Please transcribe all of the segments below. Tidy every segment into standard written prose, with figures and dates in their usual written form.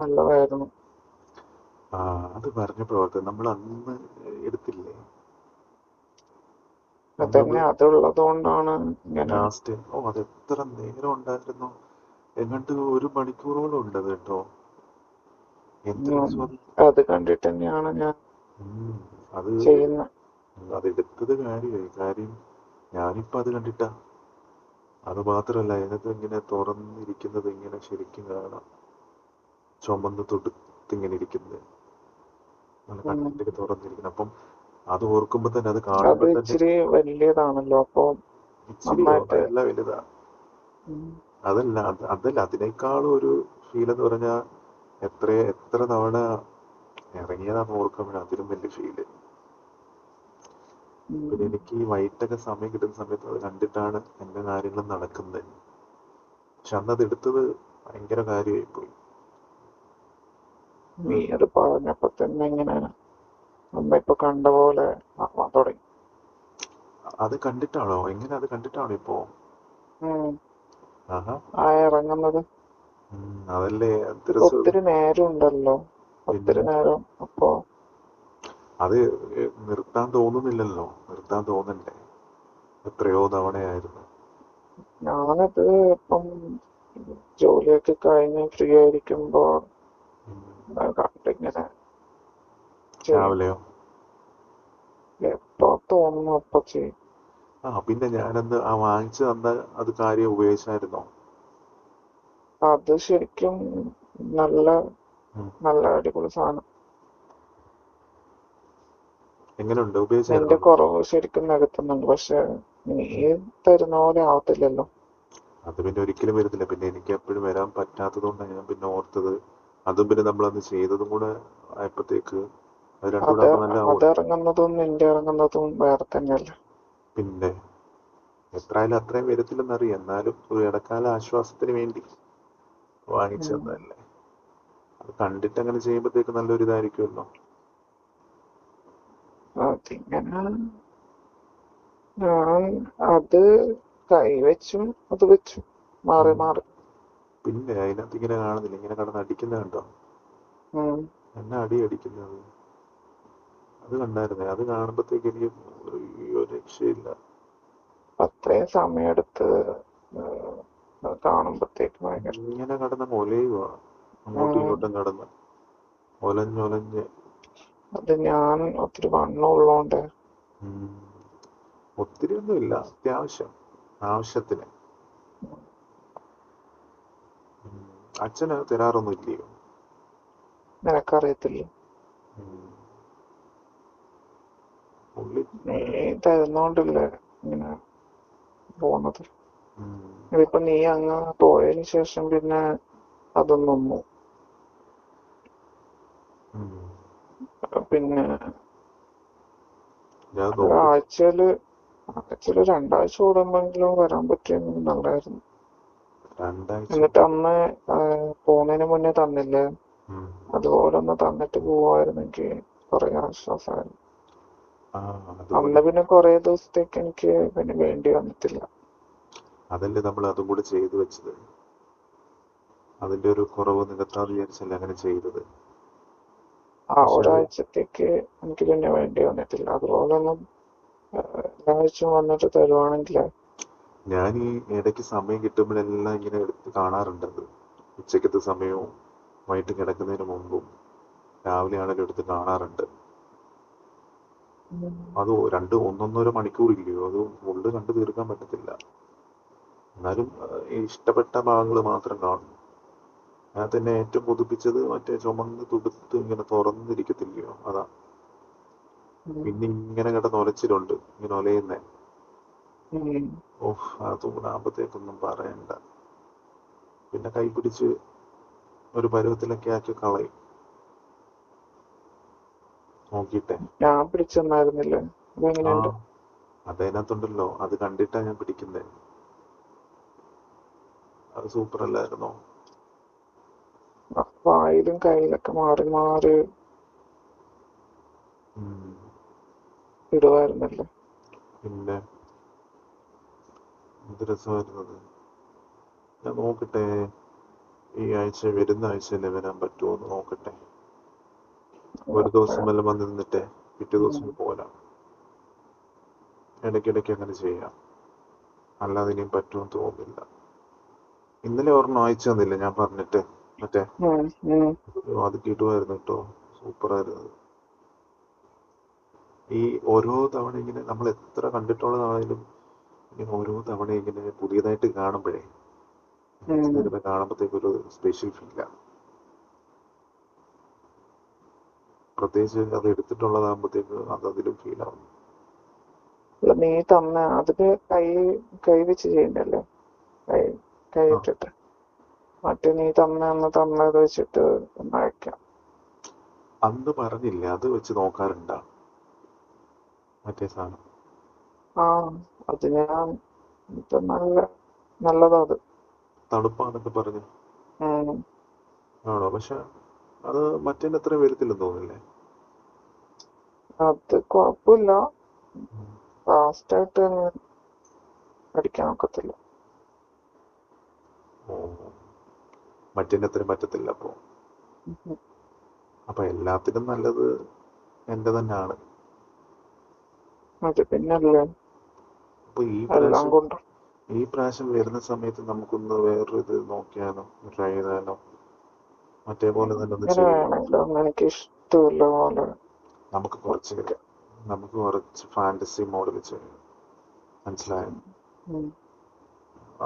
നല്ലതായിരുന്നു. ആ അത് പറഞ്ഞപ്പോഴത്തെ നമ്മൾ അന്ന് എടുത്തില്ലേ അന്ന് അതന്നെ, അതുള്ളത് കൊണ്ടാണ് ഇങ്ങനെ. ലാസ്റ്റ്. ഓ അത് എത്ര നേരം ഉണ്ടായിരുന്നു, എങ്ങോട്ട് 1 മണിക്കൂറോളം ഉണ്ടത് കേട്ടോ. എന്ത് ഉം, രസം. അത് കണ്ടിട്ട് തന്നെയാണ് ഞാൻ അത് ചെയ്യുന്നത്. അതെടുത്തത് കാര്യമായി. കാര്യം ഞാനിപ്പോൾ അത് കണ്ടിട്ടാ. അത് മാത്രമല്ല, അതിനകത്ത് ഇങ്ങനെ തുറന്നിരിക്കുന്നത് ഇങ്ങനെ ശരിക്കും കാണാം, ചുമന്ന് തൊടുത്തിങ്ങനെ ഇരിക്കുന്നത്, നല്ല ഉം. കട്ടിക്ക് തുറന്നിരിക്കുന്നത്. അപ്പം അത് ഓർക്കുമ്പോൾ തന്നെ, അത് അത് കാണുമ്പോൾ തന്നെ. ഇച്ചിരി വലിയതാണല്ലോ, അപ്പൊ ഇച്ചിരിയോ നന്നായിട്ട്. നല്ല വലുതാ. ഉം. അതല്ല അതിനേക്കാളും ഒരു ഫീൽ എന്ന് പറഞ്ഞാൽ, എത്ര തവണ ഇറങ്ങിയതാന്ന് ഓർക്കുമ്പോഴാണ് അതിലും വലിയ ഫീല്. പിന്നെ ഉം. എനിക്ക് ഈ വൈകിട്ടൊക്കെ സമയം കിട്ടുന്ന സമയത്ത് അത് കണ്ടിട്ടാണ് എൻ്റെ കാര്യങ്ങളും നടക്കുന്നത്. പക്ഷെ അന്ന് അത് എടുത്തത് ഭയങ്കര കാര്യമായി പോയി. നീ അത് പറഞ്ഞപ്പോ തന്നെ ഇങ്ങനെ നമ്മ ഇപ്പൊ കണ്ട പോലെ ആവാൻ തുടങ്ങി. അത് കണ്ടിട്ടാണോ? എങ്ങനെ അത് കണ്ടിട്ടാണോ ഇപ്പോ? ഉം. ആഹാ. ആ ഇറങ്ങുന്നത് അതല്ലേ എന്ത് രസം. ഒത്തിരി നേരം ഉണ്ടല്ലോ, ഒത്തിരി പിന്നെ നേരം. അപ്പൊ അത് നിർത്താൻ തോന്നുന്നില്ലല്ലോ, നിർത്താൻ തോന്നണ്ടേ. എത്രയോ തവണയായിരുന്നു. ഞാനത് ഇപ്പം ജോലിയൊക്കെ കഴിഞ്ഞ് ഫ്രീ ആയിരിക്കുമ്പോ ഉം. കണ്ടിങ്ങനെ ചെയ്യും. രാവിലെയോ? എപ്പോ തോന്നുന്നു അപ്പൊ ചെയ്യും. പിന്നെ ഞാനന്ന് ആ വാങ്ങിച്ചു തന്ന അത് കാര്യം ഉപയോഗിച്ചായിരുന്നോ? അത് ശരിക്കും നല്ല ഉം. നല്ല അടിപൊളി സാധനം. എങ്ങനെയുണ്ട്, ഉപയോഗിച്ചായിരുന്നോ നിന്റെ അത്? കുറവ് ശരിക്കും നികത്തുന്നുണ്ട്, പക്ഷെ നീ ഉം. തരുന്ന പോലെ ആവത്തില്ലല്ലോ. അത് പിന്നെ ഒരിക്കലും വരുന്നില്ല. പിന്നെ എനിക്ക് എപ്പോഴും വരാൻ പറ്റാത്തത് കൊണ്ടാണ് ഞാൻ പിന്നെ ഓർത്തത്. അതും പിന്നെ നമ്മളന്ന് ചെയ്തതും കൂടെ ആയപ്പോഴത്തേക്ക് അത് രണ്ടും കൂടെ അത് ആകുമ്പോൾ നല്ല ആവുമല്ലോ. അതിറങ്ങുന്നതും നിന്റെ ഇറങ്ങുന്നതും വേറെ തന്നെയല്ലേ. പിന്നെ എത്രയായാലും അത്രയും വരത്തില്ലെന്നറിയാം, എന്നാലും ഒരു ഇടക്കാല ആശ്വാസത്തിന് വേണ്ടി വാങ്ങിച്ചു ഉം. തന്നതല്ലേ. അത് കണ്ടിട്ട് അങ്ങനെ ചെയ്യുമ്പോഴത്തേക്ക് നല്ലൊരു ഇതായിരിക്കുമല്ലോ. അതിങ്ങനെ ഞാൻ അത് കൈവച്ചും അത് വെച്ചു മാറി ഉം. മാറി. പിന്നെ അതിനകത്ത് ഇങ്ങനെ കാണുന്നില്ല, ഇങ്ങനെ കിടന്ന് അടിക്കുന്നത് കണ്ടോ? ഉം. എന്നെ അടി അടിക്കുന്നത് അത് കണ്ടായിരുന്നേ. അത് കാണുമ്പോഴത്തേക്ക് എനിക്ക് ഒരു രക്ഷയില്ല. അത്രയും സമയമെടുത്ത് കാണുമ്പോഴത്തേക്ക് ഭയങ്കര. ഇങ്ങനെ കിടന്ന് ഒലയുക, അങ്ങോട്ടും ഉം. ഇങ്ങോട്ടും കിടന്ന് ഒലഞ്ഞൊലഞ്ഞ്. അത് ഞാൻ ഒത്തിരി വണ്ണം ഉള്ളോണ്ട് ഉം. ഒത്തിരി ഒന്നുമില്ല, അത്യാവശ്യം, ആവശ്യത്തിന്. ഉം. അച്ഛന് തരാറൊന്നും ഇല്ലയോ? നിനക്കറിയത്തില്ല. ഉം. പുള്ളി. നീ തരുന്നോണ്ടല്ലേ ഇങ്ങനെ പോന്നത്. ഉം. ഇതിപ്പോ നീ അങ്ങ് പോയതിനു ശേഷം പിന്നെ അതും നിന്നു. ഉം. പിന്നെ ഞാൻ അത് നോക്കട്ടെ. ആഴ്ചയില് 2 ആഴ്ച കൂടുമ്പോഴെങ്കിലും വരാൻ പറ്റിയെങ്കിൽ നല്ലതായിരുന്നു. 2 ആഴ്ച. എന്നിട്ട് അന്ന് പോകുന്നതിന് മുന്നേ തന്നില്ലേ, ഉം. അതുപോലെ ഒന്ന് തന്നിട്ട് പോവായിരുന്നെങ്കിൽ കുറെ ആശ്വാസമായിരുന്നു. അതുപോലെ. അന്ന് പിന്നെ കുറെ ദിവസത്തേക്ക് എനിക്ക് പിന്നെ വേണ്ടി വന്നിട്ടില്ല. അതല്ലേ നമ്മൾ അതും കൂടെ ചെയ്തു വെച്ചത്. അതിന്റെ ഒരു കുറവ് നികത്താന്ന് വിചാരിച്ചല്ലേ അങ്ങനെ ചെയ്തത്. ആ പക്ഷെ അത് ഒരാഴ്ചത്തേക്ക് എനിക്ക് പിന്നെ വേണ്ടി വന്നിട്ടില്ല. അതുപോലൊന്നും എല്ലാ ആഴ്ചയും വന്നിട്ട് തരുവാണെങ്കിൽ. ഞാൻ ഈ ഇടയ്ക്ക് സമയം കിട്ടുമ്പോഴെല്ലാം ഇങ്ങനെ എടുത്ത് കാണാറുണ്ടത്. ഉച്ചക്കത്തെ സമയവും വൈകിട്ട് കിടക്കുന്നതിന് മുമ്പും രാവിലെ ആണെങ്കിലും എടുത്ത് കാണാറുണ്ട്. അത് ഒന്നൊന്നര മണിക്കൂർ ഇല്ലയോ, അത് ഫുള്ള് കണ്ടു തീർക്കാൻ പറ്റത്തില്ല. എന്നാലും ഇഷ്ടപ്പെട്ട ഭാഗങ്ങൾ മാത്രം കാണും. അതിനകത്ത് തന്നെ ഏറ്റവും കൊതിപ്പിച്ചത് മറ്റേ ചുമന്ന് തുടുത്ത് ഇങ്ങനെ തുറന്നിരിക്കത്തില്ലയോ, അതാ. പിന്നെ ഇങ്ങനെ കിടന്ന് ഒലച്ചിലുണ്ട്, ഇങ്ങനെ ഒലയുന്നേ. ഓഹ്, അത് തൂണാകുമ്പോഴത്തേക്കൊന്നും പറയണ്ട. പിന്നെ കൈ പിടിച്ച് ഒരു പരുവത്തിലൊക്കെ ആക്കി കളയും നോക്കിയിട്ടെ. ഞാൻ പിടിച്ചെന്നായിരുന്നില്ലേ, അതെങ്ങനെയുണ്ട്? അതതിനകത്തുണ്ടല്ലോ, അത് കണ്ടിട്ടാ ഞാൻ പിടിക്കുന്നത്. അത് സൂപ്പർ അല്ലായിരുന്നോ? വായിലും കയ്യിലൊക്കെ മാറി മാറി ഇടുവായിരുന്നല്ലോ. പിന്നെ എന്ത് രസമായിരുന്നത്. ഞാൻ നോക്കട്ടെ, ഈ ആഴ്ച വരുന്ന ആഴ്ചയല്ലേ വരാൻ പറ്റുമോ എന്ന് നോക്കട്ടെ. ഒരു ദിവസം വല്ലതും വന്ന് നിന്നിട്ട് പിറ്റേ ദിവസം പോരാം. ഇടയ്ക്കിടയ്ക്ക് അങ്ങനെ ചെയ്യാം. അല്ലാതെ ഇനിയും പറ്റുമെന്ന് തോന്നുന്നില്ല. ഇന്നലെ ഒരെണ്ണം അയച്ചു തന്നില്ല ഞാൻ പറഞ്ഞിട്ട്, മറ്റേ അത് കിട്ടുമായിരുന്നു കേട്ടോ, സൂപ്പറായിരുന്നു. ഈ ഓരോ തവണ ഇങ്ങനെ നമ്മൾ എത്ര കണ്ടിട്ടുള്ളതാണെങ്കിലും ഇങ്ങനെ ഓരോ തവണ ഇങ്ങനെ പുതിയതായിട്ട് കാണുമ്പോഴേ സിനിമ കാണുമ്പോഴത്തേക്കൊരു സ്പെഷ്യൽ ഫീലാണ്. പ്രത്യേകിച്ച് അത് എടുത്തിട്ടുള്ളതാകുമ്പോഴത്തേക്ക് അത് അതിലും ഫീലാവും. നീ തന്ന അതില് കൈ വെച്ച് ചെയ്യണ്ടല്ലേ, കൈ ഇട്ടിട്ട് മറ്റേ നീ തന്നത് വെച്ചിട്ട് ഒന്ന് അയക്കാം. അന്ന് പറഞ്ഞില്ല അത് വെച്ച് നോക്കാറുണ്ടാ മറ്റേ സാധനം? അത് ഞാൻ നല്ലതാ അത്. തണുപ്പാന്നൊക്കെ പറഞ്ഞു ആണോ? പക്ഷെ അത് മറ്റേ അത്ര വരത്തില്ലെന്ന് തോന്നില്ലേ? അത് കുഴപ്പമില്ല, ഫാസ്റ്റ് ആയിട്ട് അടിക്കാൻ ഒക്കത്തില്ല. മറ്റേ അത്ര പറ്റത്തില്ല. അപ്പൊ എല്ലാത്തിനും നല്ലത് എന്റെ തന്നെയാണ്. അത് പിന്നല്ലേ. അപ്പൊ ഈ പ്രാവശ്യം വരുന്ന സമയത്ത് നമുക്കൊന്ന് വേറൊരു ഇത് നോക്കിയാലോ, ട്രൈ ചെയ്താലോ? മറ്റേ പോലെ തന്നെ ഒന്ന് ചെയ്യാം. എനിക്ക് ഇഷ്ടമില്ല പോലെ നമുക്ക് കുറച്ച് ഫാന്റസി മോഡൽ ചെയ്യാം, മനസ്സിലായോ?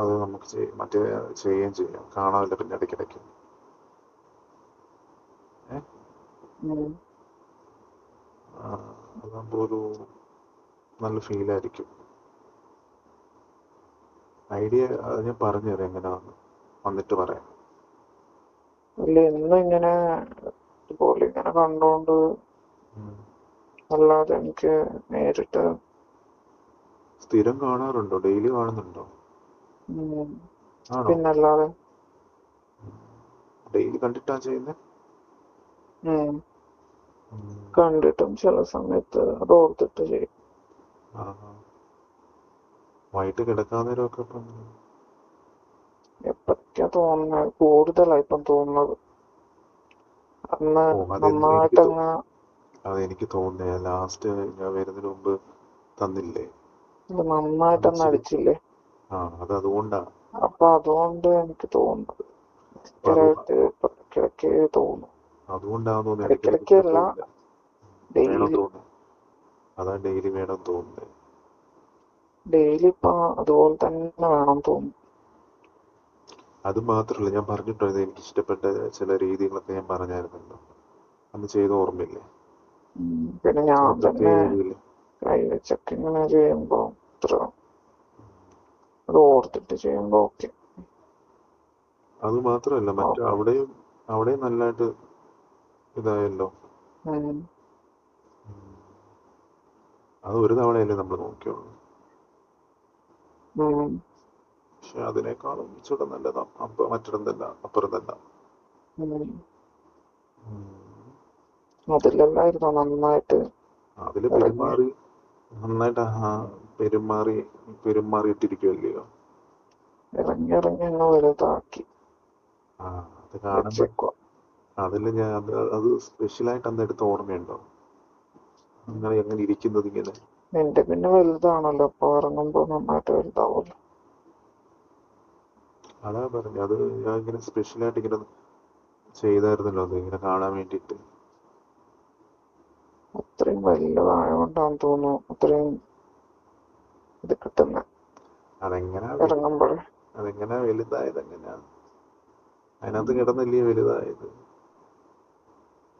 അത് നമുക്ക് മറ്റേ ചെയ്യുകയും ചെയ്യാം, കാണാമല്ലോ പിന്നെ ഇടയ്ക്കിടയ്ക്ക്. അതാകുമ്പോ ഒരു നല്ല ഫീലായിരിക്കും. ഐഡിയ ഞാൻ പറഞ്ഞുതരാം എങ്ങനെയാന്ന്, വന്നിട്ട് പറയാം. ഇന്നും ഇങ്ങനെ ഇതുപോലെ ഇങ്ങനെ കണ്ടോണ്ട് അല്ലാതെ എനിക്ക് നേരിട്ട്. സ്ഥിരം കാണാറുണ്ടോ? ഡെയിലി കാണുന്നുണ്ടോ? പിന്നല്ലാതെ. ഡെയിലി കണ്ടിട്ടാ ചെയ്യുന്നത്? കണ്ടിട്ടും ചില സമയത്ത് അത് ഓർത്തിട്ട് ചെയ്യും. വൈകിട്ട് കിടക്കാൻ നേരമൊക്കെ എപ്പൊക്കെയാ തോന്നുന്നത്, കൂടുതലായി ഇപ്പം തോന്നുന്നത്. അന്ന് നന്നായിട്ടങ്ങ് അതെനിക്ക് തോന്നുന്നേ ലാസ്റ്റ് ഞാൻ വരുന്നതിന് മുമ്പ് തന്നില്ലേ, നന്നായിട്ടൊന്നും അടിച്ചില്ലേ? അത് അതുകൊണ്ടാ. അപ്പൊ അതുകൊണ്ട് എനിക്ക് തോന്നുന്നത് ഇടയ്ക്കിടയ്ക്ക് തോന്നും. അതുകൊണ്ടാന്ന് ഇടയ്ക്കിടയ്ക്കല്ല, അതാ ഡെയിലി വേണം തോന്നുന്നത്. ഡെയിലി ഇപ്പൊ അതുപോലെ തന്നെ വേണം തോന്നുന്നു. അത് മാത്രല്ല, ഞാൻ പറഞ്ഞിട്ടുണ്ട് എനിക്ക് ഇഷ്ടപ്പെട്ട ചില രീതികളൊക്കെ ഞാൻ പറഞ്ഞായിരുന്നല്ലോ, അന്ന് ചെയ്ത ഓർമ്മയില്ലേ? പിന്നെ ഞാൻ തന്നെ കൈ വെച്ചൊക്കെ ഇങ്ങനെ ചെയ്യുമ്പോ അത് ഓർത്തിട്ട് ചെയ്യുമ്പോ ഓക്കെ. അത് മാത്രല്ല മറ്റേ അവിടെയും നല്ലതായിട്ട് ഇതായല്ലോ. അത് ഒരു തവണയല്ലേ നമ്മൾ നോക്കിയുള്ളൂ. പക്ഷെ അതിനേക്കാളും ഇച്ചിരി നല്ലതാ മറ്റിടം തന്നെ, അപ്പുറം തന്നെ. അതിലല്ലായിരുന്നോ നന്നായിട്ട് അതില് നന്നായിട്ട് പെരുമാറിയിട്ടിരിക്കുമല്ലയോ. ഇറങ്ങി അങ്ങ് വലുതാക്കി. അത് കാണുമ്പോ അതില് അത് സ്പെഷ്യലായിട്ട് അന്ന് എടുത്ത ഓർമ്മയുണ്ടോ? അങ്ങനെ എങ്ങനെ ഇരിക്കുന്നത് ഇങ്ങനെ? നിന്റെ പിന്നെ വലുതാണല്ലോ, അപ്പൊ ഇറങ്ങുമ്പോ നന്നായിട്ട് വലുതാവുമല്ലോ. അതാ പറഞ്ഞു, അത് ഞാൻ ഇങ്ങനെ സ്പെഷ്യലായിട്ട് ഇങ്ങനെ ചെയ്തായിരുന്നല്ലോ, അത് ഇങ്ങനെ കാണാൻ വേണ്ടിട്ട്. അത്രയും വലുതായോണ്ടാന്ന് തോന്നുന്നു അത്രയും ഇത് കിട്ടുന്ന. അതെങ്ങനെ വലുതായത്? എങ്ങനെയാ അതിനകത്ത് കിടന്നില്ലേ വലുതായത്?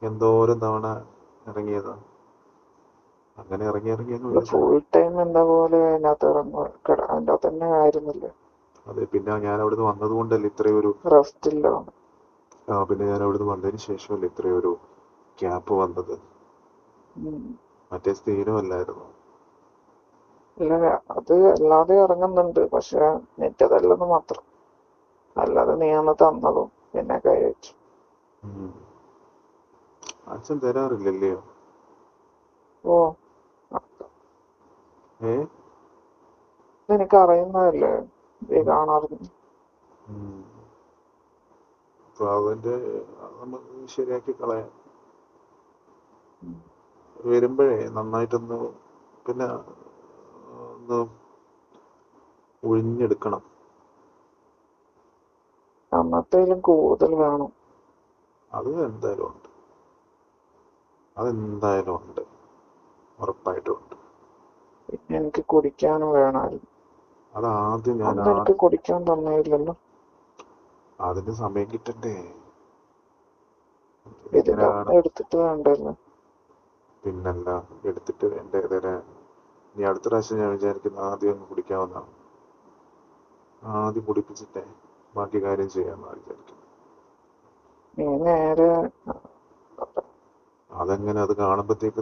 എന്തോരം തവണ ഇറങ്ങിയതാ, അങ്ങനെ ഇറങ്ങി ഫുൾ ടൈം എന്താ പോലെ അതിനകത്ത് തന്നെ ആയിരുന്നില്ലേ? അതെ, പിന്നെ ഞാൻ അവിടുന്ന് വന്നത് കൊണ്ടല്ലേ ഇത്രയൊരു റെസ്റ്റ് ഇല്ല. പിന്നെ ഞാൻ അവിടുന്ന് വന്നതിന് ശേഷമല്ലേ ഇത്രയൊരു ഗ്യാപ്പ് വന്നത്. മറ്റേ സ്ഥിരമല്ലായിരുന്നു. ഇല്ല, അത് അല്ലാതെ ഇറങ്ങുന്നുണ്ട്, പക്ഷെ നെറ്റതല്ലെന്ന് മാത്രം. അല്ലാതെ നീ അന്ന് തന്നതും പിന്നെ കൈ വെച്ചു. അച്ഛൻ തരാറില്ലല്ലയോ? എനിക്ക് അറിയുന്നതല്ലേ, നീ കാണാറുണ്ട്. അപ്പൊ അതിന്റെ നമുക്ക് ശരിയാക്കി കളയാം. ഉം. വരുമ്പോഴേ നന്നായിട്ടൊന്ന് പിന്നെ ഒന്ന് ഒഴിഞ്ഞെടുക്കണം. അന്നത്തേലും കൂടുതൽ വേണം. അത് എന്തായാലും ഉണ്ട്, അതെന്തായാലും ഉണ്ട്, ഉറപ്പായിട്ടും ഉണ്ട്. പിന്നെ എനിക്ക് കുടിക്കാനും വേണമായിരുന്നു. അത് ആദ്യം ഞാൻ അന്ന് എനിക്ക് കുടിക്കാൻ തന്നില്ലല്ലോ. അതിന് സമയം കിട്ടണ്ടേ? ഇതിന്റെ എങ്ങനെയാണ്? അന്ന് എടുത്തിട്ട് വേണ്ടല്ലോ. പിന്നല്ല, എടുത്തിട്ട് എൻ്റെ ഇതിനെ ഇനി അടുത്ത പ്രാവശ്യം ഞാൻ വിചാരിക്കുന്ന ആദ്യം ഒന്ന് കുടിക്കാവുന്നതാണ്. ആദ്യം കുടിപ്പിച്ചിട്ടേ ബാക്കി കാര്യം ചെയ്യാമെന്നാണ് വിചാരിക്കുന്നത്. നീ നേരെ അതെങ്ങനെ? അത് കാണുമ്പോഴത്തേക്ക്